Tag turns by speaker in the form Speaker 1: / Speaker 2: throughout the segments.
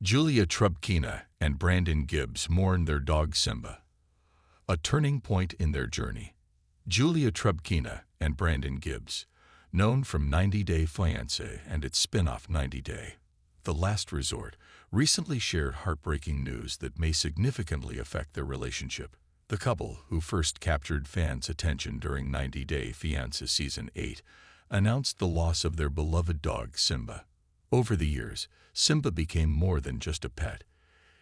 Speaker 1: Julia Trubkina and Brandon Gibbs mourn their dog Simba. A turning point in their journey. Julia Trubkina and Brandon Gibbs, known from 90 Day Fiancé and its spin-off 90 Day, The Last Resort, recently shared heartbreaking news that may significantly affect their relationship. The couple, who first captured fans' attention during 90 Day Fiancé Season 8, announced the loss of their beloved dog Simba. Over the years, Simba became more than just a pet.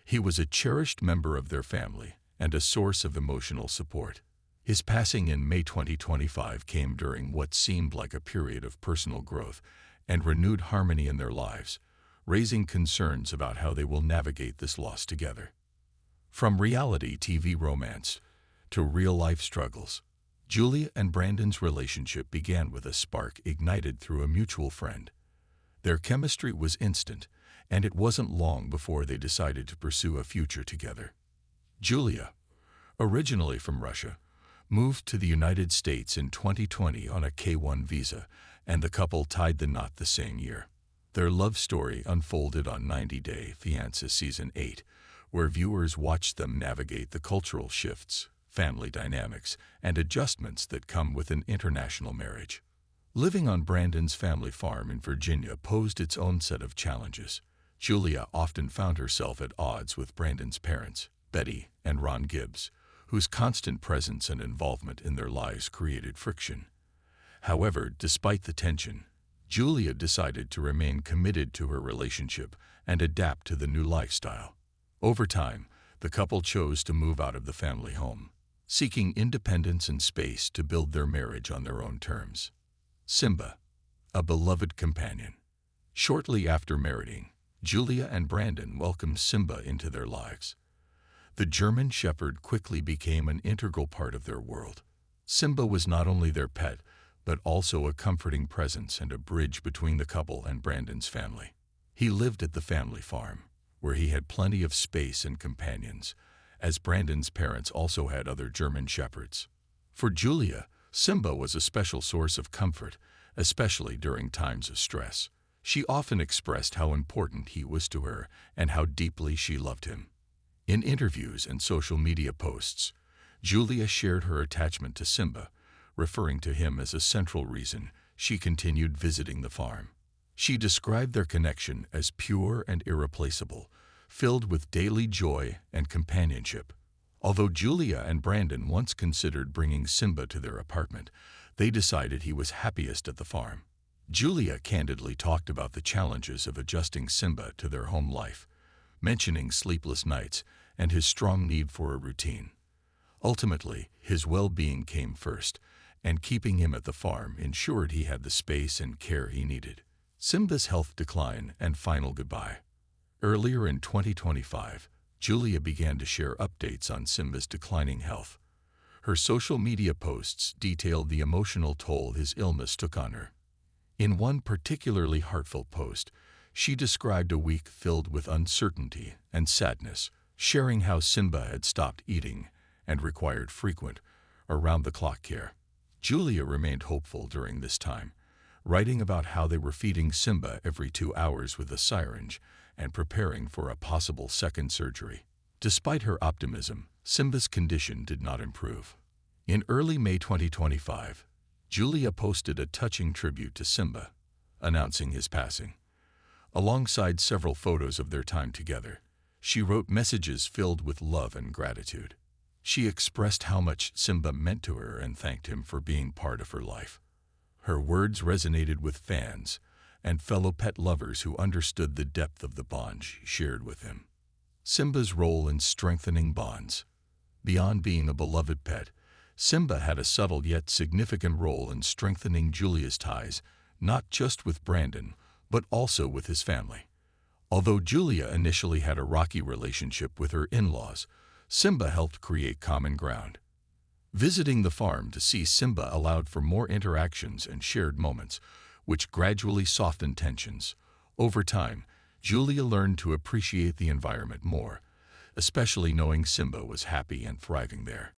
Speaker 1: He was a cherished member of their family and a source of emotional support. His passing in May 2025 came during what seemed like a period of personal growth and renewed harmony in their lives, raising concerns about how they will navigate this loss together. From reality TV romance to real-life struggles, Julia and Brandon's relationship began with a spark ignited through a mutual friend. Their chemistry was instant, and it wasn't long before they decided to pursue a future together. Julia, originally from Russia, moved to the United States in 2020 on a K-1 visa, and the couple tied the knot the same year. Their love story unfolded on 90 Day Fiancé Season 8, where viewers watched them navigate the cultural shifts, family dynamics, and adjustments that come with an international marriage. Living on Brandon's family farm in Virginia posed its own set of challenges. Julia often found herself at odds with Brandon's parents, Betty and Ron Gibbs, whose constant presence and involvement in their lives created friction. However, despite the tension, Julia decided to remain committed to her relationship and adapt to the new lifestyle. Over time, the couple chose to move out of the family home, seeking independence and space to build their marriage on their own terms. Simba, a beloved companion. Shortly after marrying, Julia and Brandon welcomed Simba into their lives. The German Shepherd quickly became an integral part of their world. Simba was not only their pet, but also a comforting presence and a bridge between the couple and Brandon's family. He lived at the family farm, where he had plenty of space and companions, as Brandon's parents also had other German Shepherds. For Julia, Simba was a special source of comfort, especially during times of stress. She often expressed how important he was to her and how deeply she loved him. In interviews and social media posts, Julia shared her attachment to Simba, referring to him as a central reason she continued visiting the farm. She described their connection as pure and irreplaceable, filled with daily joy and companionship. Although Julia and Brandon once considered bringing Simba to their apartment, they decided he was happiest at the farm. Julia candidly talked about the challenges of adjusting Simba to their home life, mentioning sleepless nights and his strong need for a routine. Ultimately, his well-being came first, and keeping him at the farm ensured he had the space and care he needed. Simba's health decline and final goodbye. Earlier in 2025, Julia began to share updates on Simba's declining health. Her social media posts detailed the emotional toll his illness took on her. In one particularly heartfelt post, she described a week filled with uncertainty and sadness, sharing how Simba had stopped eating and required frequent, around-the-clock care. Julia remained hopeful during this time, writing about how they were feeding Simba every 2 hours with a syringe and preparing for a possible second surgery. Despite her optimism, Simba's condition did not improve. In early May 2025, Julia posted a touching tribute to Simba, announcing his passing. Alongside several photos of their time together, she wrote messages filled with love and gratitude. She expressed how much Simba meant to her and thanked him for being part of her life. Her words resonated with fans and fellow pet lovers who understood the depth of the bond she shared with him. Simba's role in strengthening bonds. Beyond being a beloved pet, Simba had a subtle yet significant role in strengthening Julia's ties, not just with Brandon, but also with his family. Although Julia initially had a rocky relationship with her in-laws, Simba helped create common ground. Visiting the farm to see Simba allowed for more interactions and shared moments, which gradually softened tensions. Over time, Julia learned to appreciate the environment more, especially knowing Simba was happy and thriving there.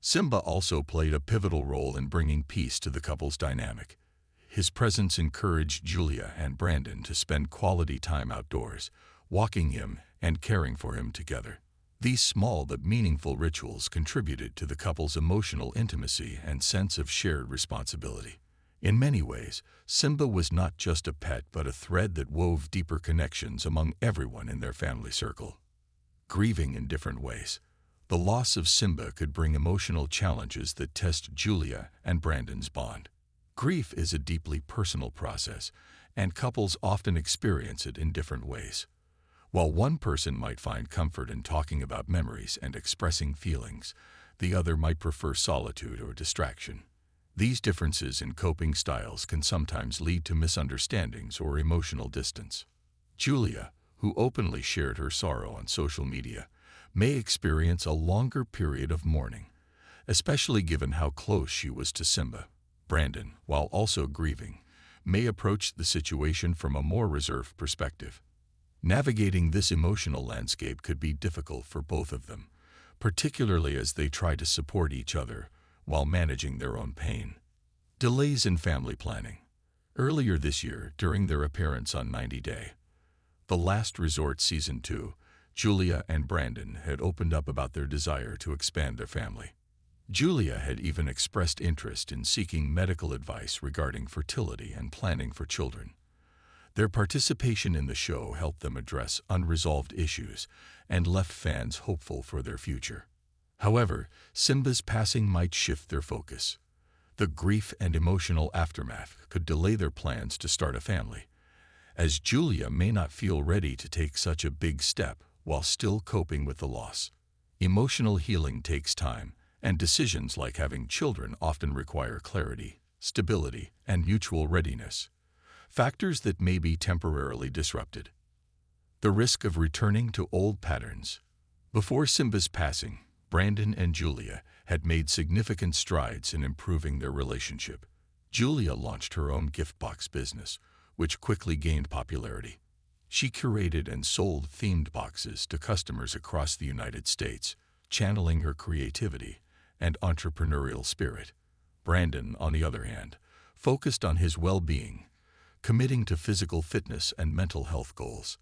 Speaker 1: Simba also played a pivotal role in bringing peace to the couple's dynamic. His presence encouraged Julia and Brandon to spend quality time outdoors, walking him, and caring for him together. These small but meaningful rituals contributed to the couple's emotional intimacy and sense of shared responsibility. In many ways, Simba was not just a pet but a thread that wove deeper connections among everyone in their family circle. Grieving in different ways. The loss of Simba could bring emotional challenges that test Julia and Brandon's bond. Grief is a deeply personal process, and couples often experience it in different ways. While one person might find comfort in talking about memories and expressing feelings, the other might prefer solitude or distraction. These differences in coping styles can sometimes lead to misunderstandings or emotional distance. Julia, who openly shared her sorrow on social media, may experience a longer period of mourning, especially given how close she was to Simba. Brandon, while also grieving, may approach the situation from a more reserved perspective. Navigating this emotional landscape could be difficult for both of them, particularly as they try to support each other while managing their own pain. Delays in family planning. Earlier this year, during their appearance on 90 Day, The Last Resort Season 2, Julia and Brandon had opened up about their desire to expand their family. Julia had even expressed interest in seeking medical advice regarding fertility and planning for children. Their participation in the show helped them address unresolved issues and left fans hopeful for their future. However, Simba's passing might shift their focus. The grief and emotional aftermath could delay their plans to start a family, as Julia may not feel ready to take such a big step while still coping with the loss. Emotional healing takes time, and decisions like having children often require clarity, stability, and mutual readiness, factors that may be temporarily disrupted. The risk of returning to old patterns. Before Simba's passing, Brandon and Julia had made significant strides in improving their relationship. Julia launched her own gift box business, which quickly gained popularity. She curated and sold themed boxes to customers across the United States, channeling her creativity and entrepreneurial spirit. Brandon, on the other hand, focused on his well-being, committing to physical fitness and mental health goals.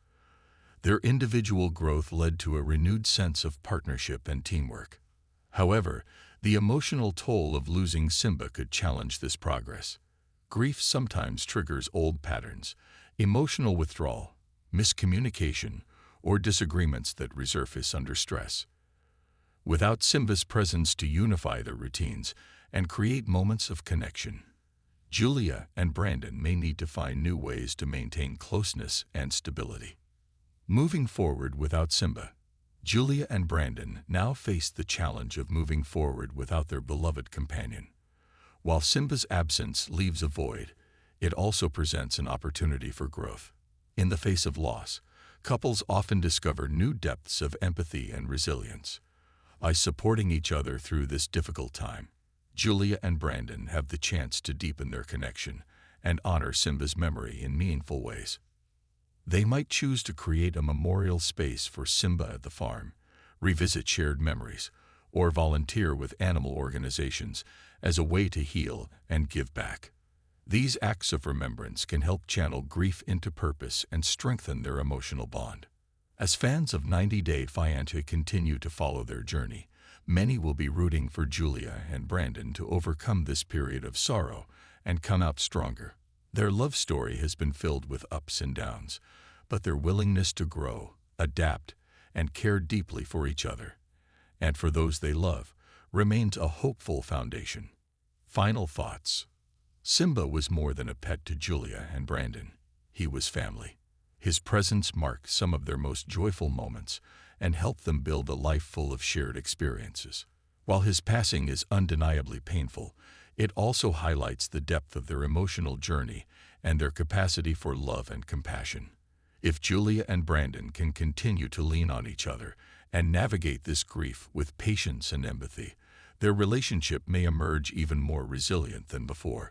Speaker 1: Their individual growth led to a renewed sense of partnership and teamwork. However, the emotional toll of losing Simba could challenge this progress. Grief sometimes triggers old patterns, emotional withdrawal, miscommunication, or disagreements that resurface under stress. Without Simba's presence to unify their routines and create moments of connection, Julia and Brandon may need to find new ways to maintain closeness and stability. Moving forward without Simba. Julia and Brandon now face the challenge of moving forward without their beloved companion. While Simba's absence leaves a void, it also presents an opportunity for growth. In the face of loss, couples often discover new depths of empathy and resilience. By supporting each other through this difficult time, Julia and Brandon have the chance to deepen their connection and honor Simba's memory in meaningful ways. They might choose to create a memorial space for Simba at the farm, revisit shared memories, or volunteer with animal organizations as a way to heal and give back. These acts of remembrance can help channel grief into purpose and strengthen their emotional bond. As fans of 90 Day Fiancé continue to follow their journey, many will be rooting for Julia and Brandon to overcome this period of sorrow and come out stronger. Their love story has been filled with ups and downs, but their willingness to grow, adapt, and care deeply for each other, and for those they love, remains a hopeful foundation. Final thoughts. Simba was more than a pet to Julia and Brandon. He was family. His presence marked some of their most joyful moments and helped them build a life full of shared experiences. While his passing is undeniably painful, it also highlights the depth of their emotional journey and their capacity for love and compassion. If Julia and Brandon can continue to lean on each other and navigate this grief with patience and empathy, their relationship may emerge even more resilient than before.